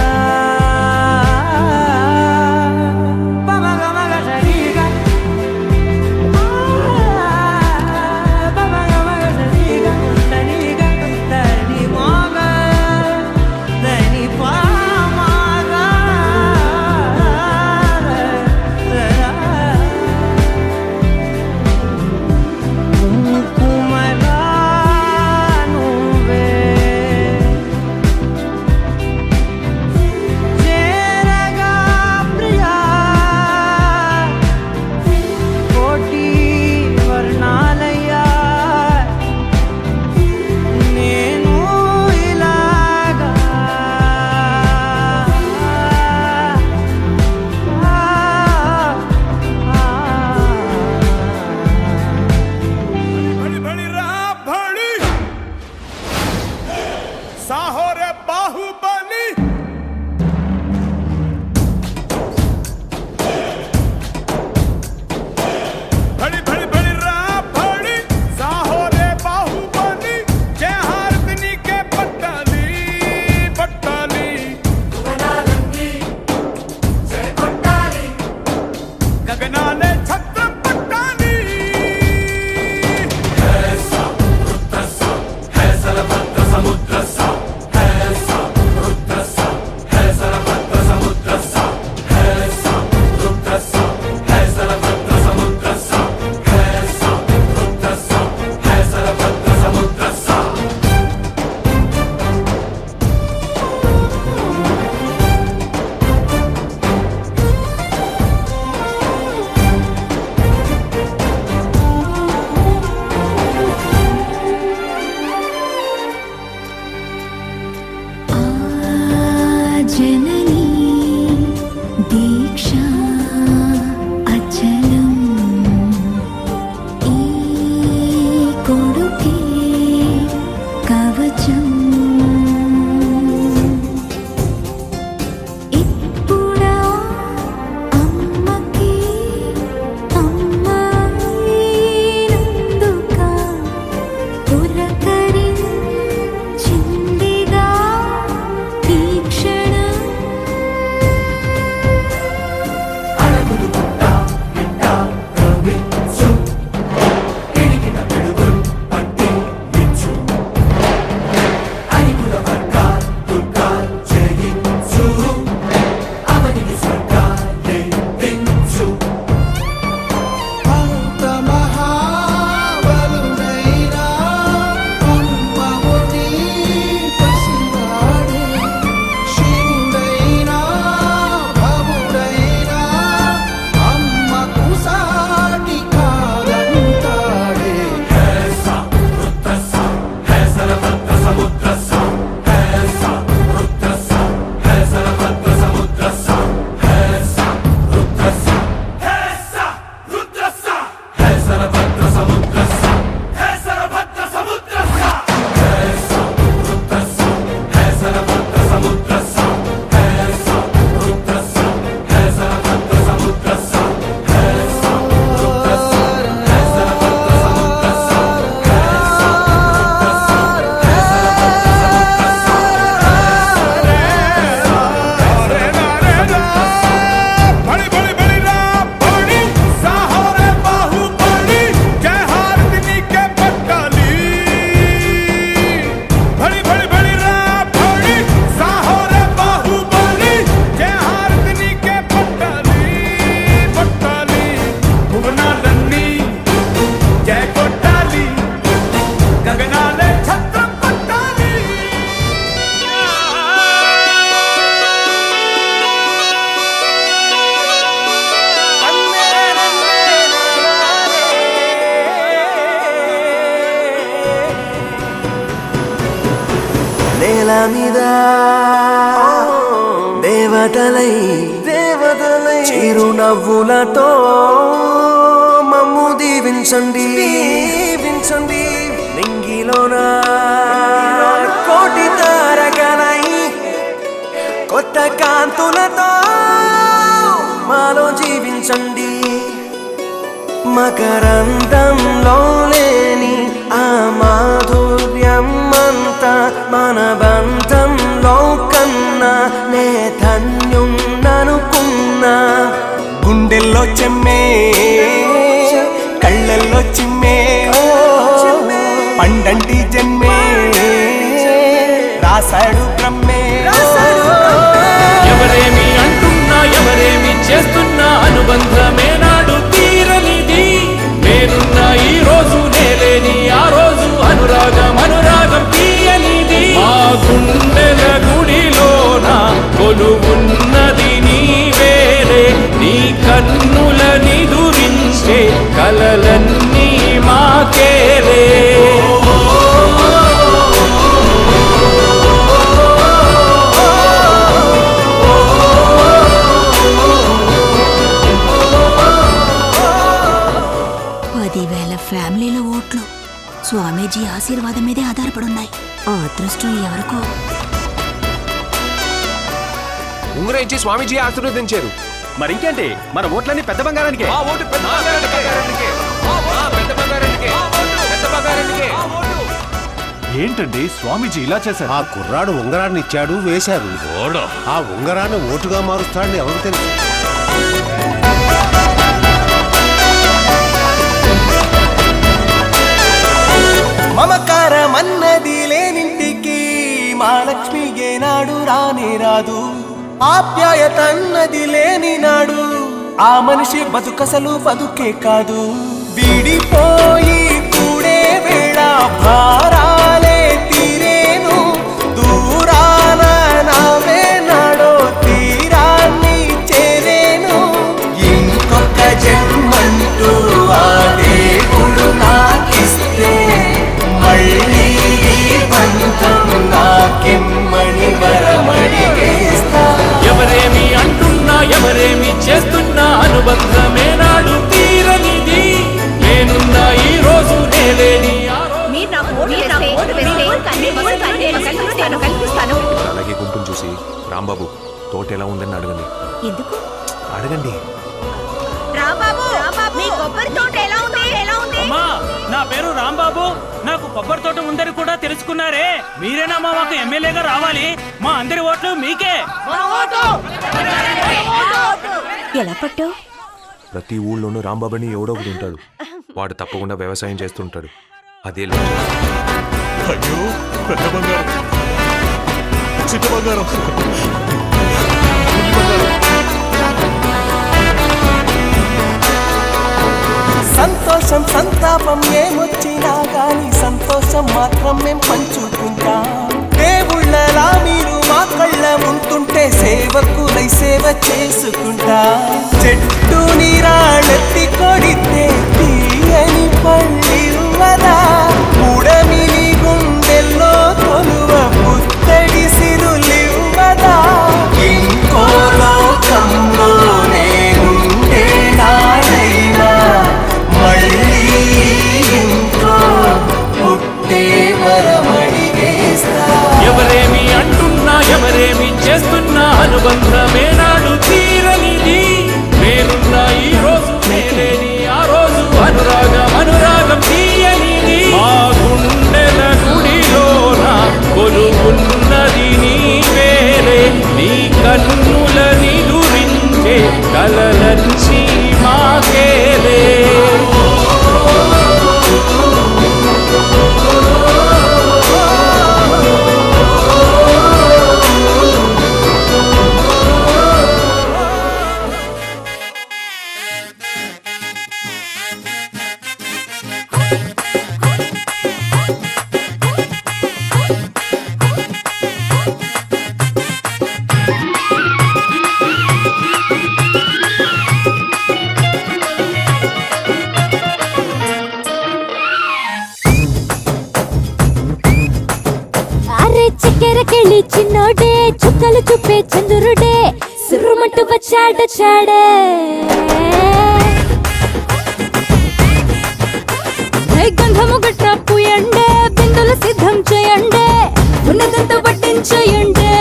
నేల మీద దేవతలై చిరునవ్వులతో మమ్ము దీవించండి నింగిలోన కోటి తారకలై కొత్త కాంతులతో మా దీవించండి మకరందంలో లేని ఆ మాధుర్యం అంతా మన బంధంలో కన్నా నే ధన్యున్ననుకున్నా గుండెల్లో చెమ్మే కళ్ళల్లో చిమ్మే పండంటి జన్మే రాసాడు బ్రహ్మే ఎవరేమి అంటున్నా ఎవరేమి చేస్తున్నా అనుబంధమే నాడు తీరనిది నేనున్నా ఈ రోజు నేలేని ఆ రోజు అనురాగం అనురాగం తీయనిది ఆ గుండెల గుడిలోన కొలువున్నది నీవేలే నీ కన్నుల నిదురించే కలలన్నీ మాకేలే ఫ్యామిలీలో ఓట్లు స్వామీజీ ఆశీర్వాదం మీదే ఆధారపడున్నాయి. ఆ అదృష్టం ఎవరికో. ఉంగరం ఇచ్చి స్వామీజీ ఆశీర్వదించారు. మరి ఇంకేంటి మన ఓట్లన్నీ పెద్ద బంగారానికే. ఏంటండి స్వామీజీ ఇలా చేశారు? ఆ కుర్రాడు ఉంగరాన్ని ఇచ్చాడు, వేశారు. ఆ ఉంగరాన్ని ఓటుగా మారుస్తాడని ఎవరు తెలుసు? మమకారమన్నది లేనింటికి మహాలక్ష్మి ఏనాడు రానే రాదు. ఆప్యాయతన్నది లేని నాడు ఆ మనిషి బతుకసలు బతుకే కాదు. విడిపోయి కూడే వేళ భారాలే తీరేను. దూరాన నావే నాడో తీరాన్ని చేరేను. ఇంకొక జన్మంటూ ఆ దేవుడు నాకిస్తే మళ్ళీ బంధం నాకెమ్మని వరమడిగేస్తా. ఎవరేమి అంటున్నా ఎవరేమి చేస్తున్నా అనుబంధమే నాడు తీరనిది నేనున్నా ఈ రోజు నేలేని అలాగే గుంపును చూసి రాంబాబు తోట ఎలా ఉందని అడగండి. ఎందుకు అడగండి. అమ్మా, నా పేరు రాంబాబు. నాకు కొబ్బరి తోట ఉందని కూడా తెలుసుకున్నారే. మీరేనమ్మా మాకు ఎమ్మెల్యేగా రావాలి. మా అందరి ఓట్లు మీకే. ఎలా పట్టావు? ప్రతి ఊళ్ళోనూ రాంబాబుని ఎవడో ఒకటి ఉంటాడు. వాడు తప్పకుండా వ్యవసాయం చేస్తుంటాడు. అదే అయ్యో పెద్ద బంగారం, చిన్న బంగారం, సంతోషం సంతాపం ఏమొచ్చినా గాని సంతోషం మాత్రం మేం పంచుకుంటాం. దేవుళ్ళలా మీరు మా కళ్ళ ముంటుంటే సేవకులై సేవ చేసుకుంటా. చెట్టు నీరాళ్ళెత్తి కొడితే తీయని పళ్ళివ్వదా. ఉడమిని గుండెల్లో కొలువ పుత్తడి సిరులివ్వదా. ఇంకో లోకంలో నేనుండే నాడైనా మళ్ళీ ఇంకో పుట్టే వరమడిగేస్తా. ఎవరేమి అంటున్నా ఎవరేమి చేస్తున్నా అనుబంధమే నాడు తీరనిది నేనున్నా ఈ రోజు నేలేని ఆ రోజు అనురాగం అనురాగం తీయనిది మా గుండెల గుడిలోన కొలువున్నది నీవేలే నీ కన్నుల నిదురించే కలలన్నీ మాకేలే. అరే చక్కెరకెళ్ళి చిన్నోడే చుక్కలు చూపే చంద్రుడే సుర్రుమంటూ వచ్చాడే. గంధము గట్ట పూయండే బిందులు సిద్ధం చేయండే ఉన్నదంతా పట్టించేయండే.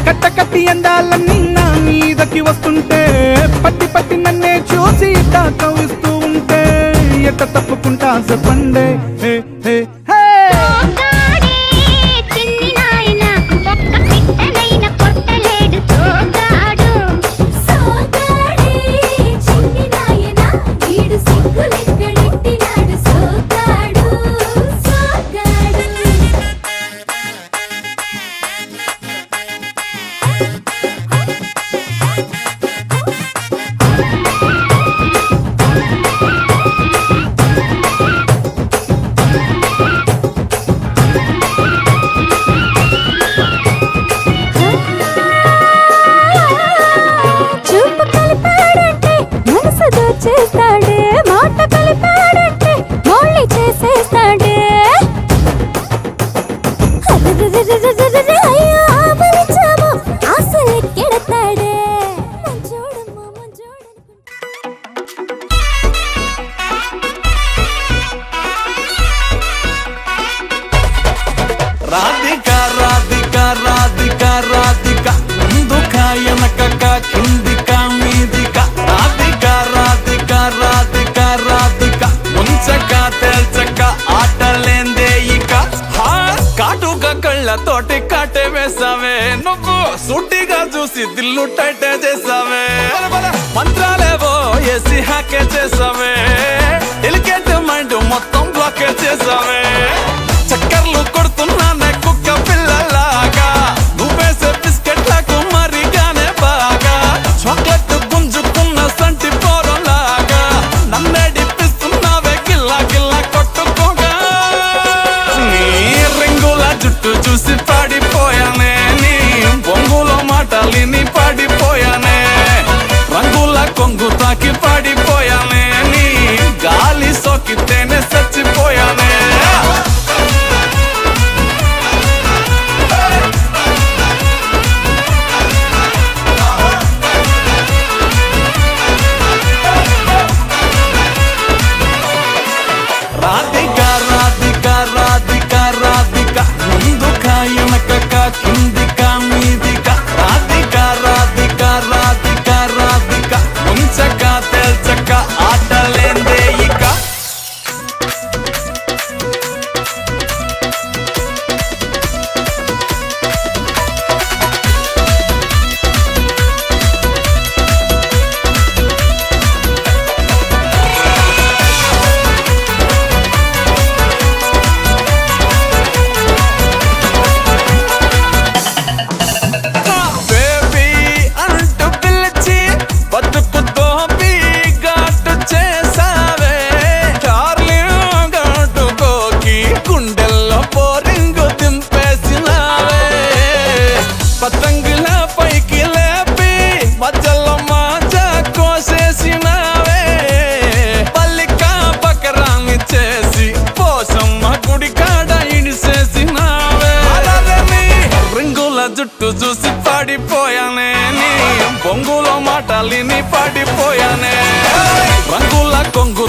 కట్ట కట్టి అందాలన్నీ నా మీదకి వస్తుంటే కవిస్తూ ఉంటే ఎట్ట తప్పుకుంటా చెప్పండి హే హే హే చేస్తాడే మాట కలిపాడంటే మళ్ళీ చేసేస్తాడే అయ్యో ఆపలించాము ఆశలెక్కెడతాడే మంచోడమ్మా మంచోడు రాధిక రాధిక రాధిక రాధిక ముందుక వెనకక కిందిక మీదిక రాధిక రాధిక రాధిక రాధిక ముంచక తేల్చక ఆటలేందే ఇక కాటుక కళ్ళతోటి కాటే వేసావే నువ్వు సూటిగా చూసి దిల్లు టైటే చేసావే మంత్రాలేవో వేసి హ్యాకే చేసావే డెలికేట్ మైండ్ మొత్తం బ్లాకే చేసావే చక్కర్లు కొడుతున్నానే కుక్క పిల్లలాగా నువ్వేసే బిస్కెట్లకు మరిగానే బాగా చాక్లెట్ గుంజుకున్న సంటి పోరలాగా నన్నే డిప్పిస్తున్నావే గిల్లా గిల్లా కొట్టుకోగా నీ రింగుల జుట్టు చూసి పాడిపోయానే నీ బొంగులో మాటలిని పాడిపోయానే రంగుల కొంగు తాకి పాడిపోయానే నీ గాలి సోకితేనే చచ్చిపోయానే రాధిక రాధిక రాధిక రాధిక ముందుక వెనకక కిందిక మీదిక రాధిక రాధిక రాధిక రాధిక ముంచక తేల్చక ఆటలేందే ఇక బేబీ అంటూ పిలిచి బతుకుతో ఘాటు చేసావే డార్లింగ్ గట్టుకోకి గుండెల్లో బోరింగు దింపేసినావే పతంగుల పైకి లేపి మధ్యలో మాజా కోసేసినావే పల్లిక బకరాన్ని చేసి పోసమ్మ గుడి కాడ ఇడిసేసినావే రింగుల జుట్టు చూసి పాడిపోయానే నీ బొంగులో మాటలిని పాడిపోయానే రంగుల కొంగు